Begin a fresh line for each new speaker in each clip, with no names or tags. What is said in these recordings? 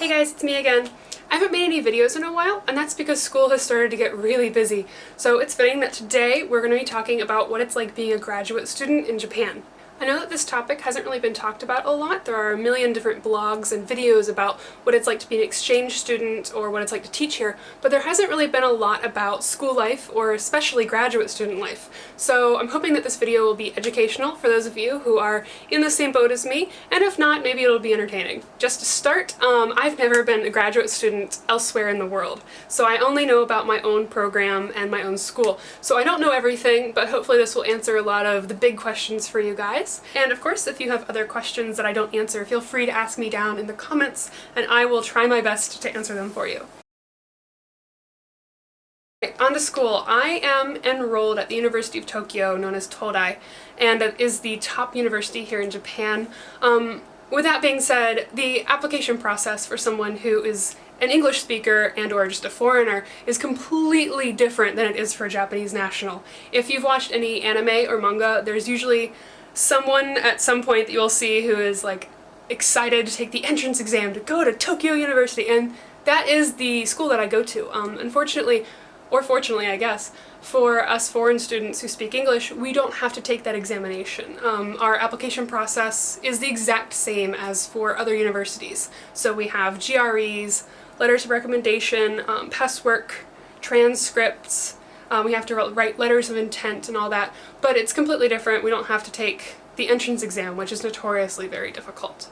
Hey guys, it's me again. I haven't made any videos in a while, and that's because school has started to get really busy. So it's fitting that today we're going to be talking about what it's like being a graduate student in Japan. I know that this topic hasn't really been talked about a lot. There are a million different blogs and videos about what it's like to be an exchange student or what it's like to teach here, but there hasn't really been a lot about school life or especially graduate student life. So I'm hoping that this video will be educational for those of you who are in the same boat as me, and if not, maybe it'll be entertaining. Just to start, I've never been a graduate student elsewhere in the world, so I only know about my own program and my own school. So I don't know everything, but hopefully this will answer a lot of the big questions for you guys. And of course, if you have other questions that I don't answer, feel free to ask me down in the comments, and I will try my best to answer them for you. Okay, on to school. I am enrolled at the University of Tokyo, known as Todai, and it is the top university here in Japan. With that being said, the application process for someone who is an English speaker and or just a foreigner is completely different than it is for a Japanese national. If you've watched any anime or manga, there's usually someone at some point that you'll see who is like excited to take the entrance exam to go to Tokyo University, and that is the school that I go to. Unfortunately, or fortunately I guess, for us foreign students who speak English, we don't have to take that examination. Our application process is the exact same as for other universities. So we have GREs, letters of recommendation, past work, transcripts, we have to write letters of intent and all that, but it's completely different. We don't have to take the entrance exam, which is notoriously very difficult.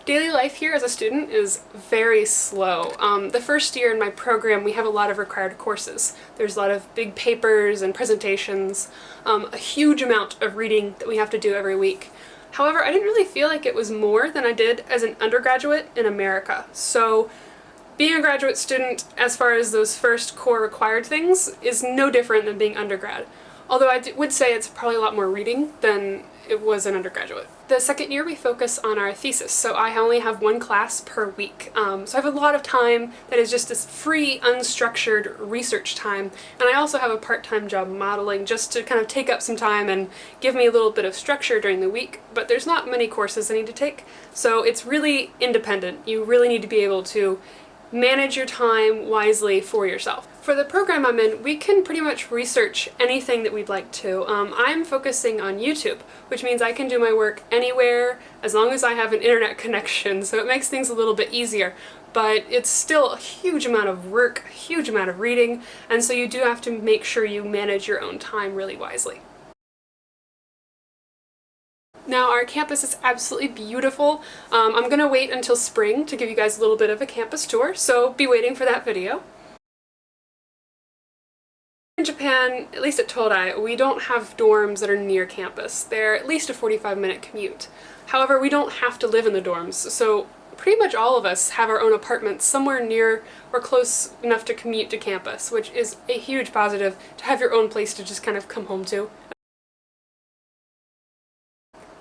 Daily life here as a student is very slow. The first year in my program we have a lot of required courses. There's a lot of big papers and presentations, a huge amount of reading that we have to do every week. However, I didn't really feel like it was more than I did as an undergraduate in America. So being a graduate student, as far as those first core required things, is no different than being undergrad. Although I would say it's probably a lot more reading than it was an undergraduate. The second year we focus on our thesis, so I only have one class per week. So I have a lot of time that is just this free, unstructured research time, and I also have a part-time job modeling just to kind of take up some time and give me a little bit of structure during the week, but there's not many courses I need to take, so it's really independent. You really need to be able to manage your time wisely for yourself. For the program I'm in, we can pretty much research anything that we'd like to. I'm focusing on YouTube, which means I can do my work anywhere as long as I have an internet connection, so it makes things a little bit easier. But it's still a huge amount of work, a huge amount of reading, and so you do have to make sure you manage your own time really wisely. Now, our campus is absolutely beautiful. I'm gonna wait until spring to give you guys a little bit of a campus tour, so be waiting for that video. In Japan, at least at Todai, we don't have dorms that are near campus. They're at least a 45-minute commute. However, we don't have to live in the dorms, so pretty much all of us have our own apartments somewhere near or close enough to commute to campus, which is a huge positive to have your own place to just kind of come home to.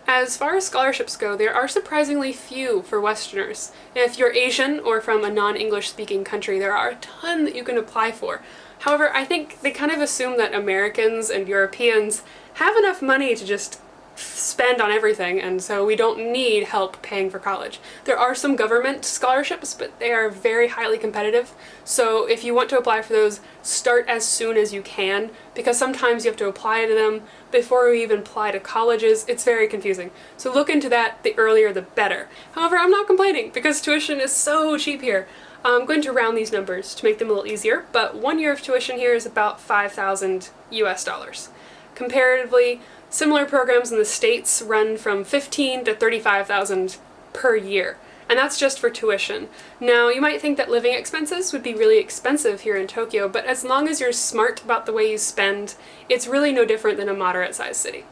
As far as scholarships go, there are surprisingly few for Westerners. If you're Asian or from a non-English speaking country, there are a ton that you can apply for. However, I think they kind of assume that Americans and Europeans have enough money to just spend on everything, and so we don't need help paying for college. There are some government scholarships, but they are very highly competitive, so if you want to apply for those, start as soon as you can, because sometimes you have to apply to them before you even apply to colleges. It's very confusing. So look into that, the earlier the better. However, I'm not complaining, because tuition is so cheap here. I'm going to round these numbers to make them a little easier, but 1 year of tuition here is about $5,000 US. Comparatively, similar programs in the States run from $15,000 to $35,000 per year, and that's just for tuition. Now, you might think that living expenses would be really expensive here in Tokyo, but as long as you're smart about the way you spend, it's really no different than a moderate-sized city.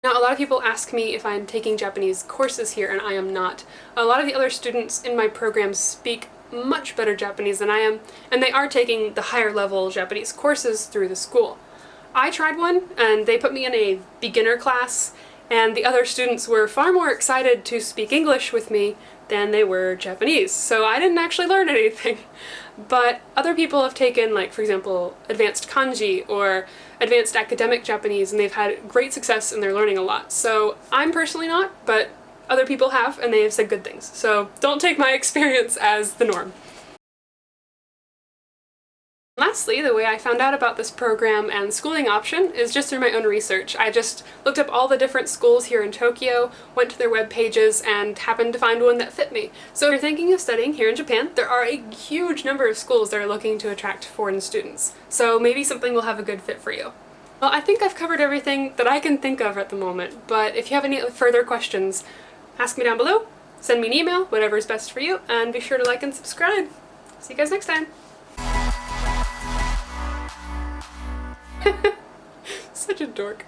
Now, a lot of people ask me if I'm taking Japanese courses here, and I am not. A lot of the other students in my program speak much better Japanese than I am, and they are taking the higher level Japanese courses through the school. I tried one, and they put me in a beginner class, and the other students were far more excited to speak English with me than they were Japanese, so I didn't actually learn anything. But other people have taken, like, for example, advanced kanji or advanced academic Japanese, and they've had great success and they're learning a lot. So I'm personally not, but other people have, and they have said good things. So don't take my experience as the norm. Lastly, the way I found out about this program and schooling option is just through my own research. I just looked up all the different schools here in Tokyo, went to their web pages, and happened to find one that fit me. So if you're thinking of studying here in Japan, there are a huge number of schools that are looking to attract foreign students. So maybe something will have a good fit for you. Well, I think I've covered everything that I can think of at the moment, but if you have any further questions, ask me down below, send me an email, whatever is best for you, and be sure to like and subscribe. See you guys next time! Such a dork.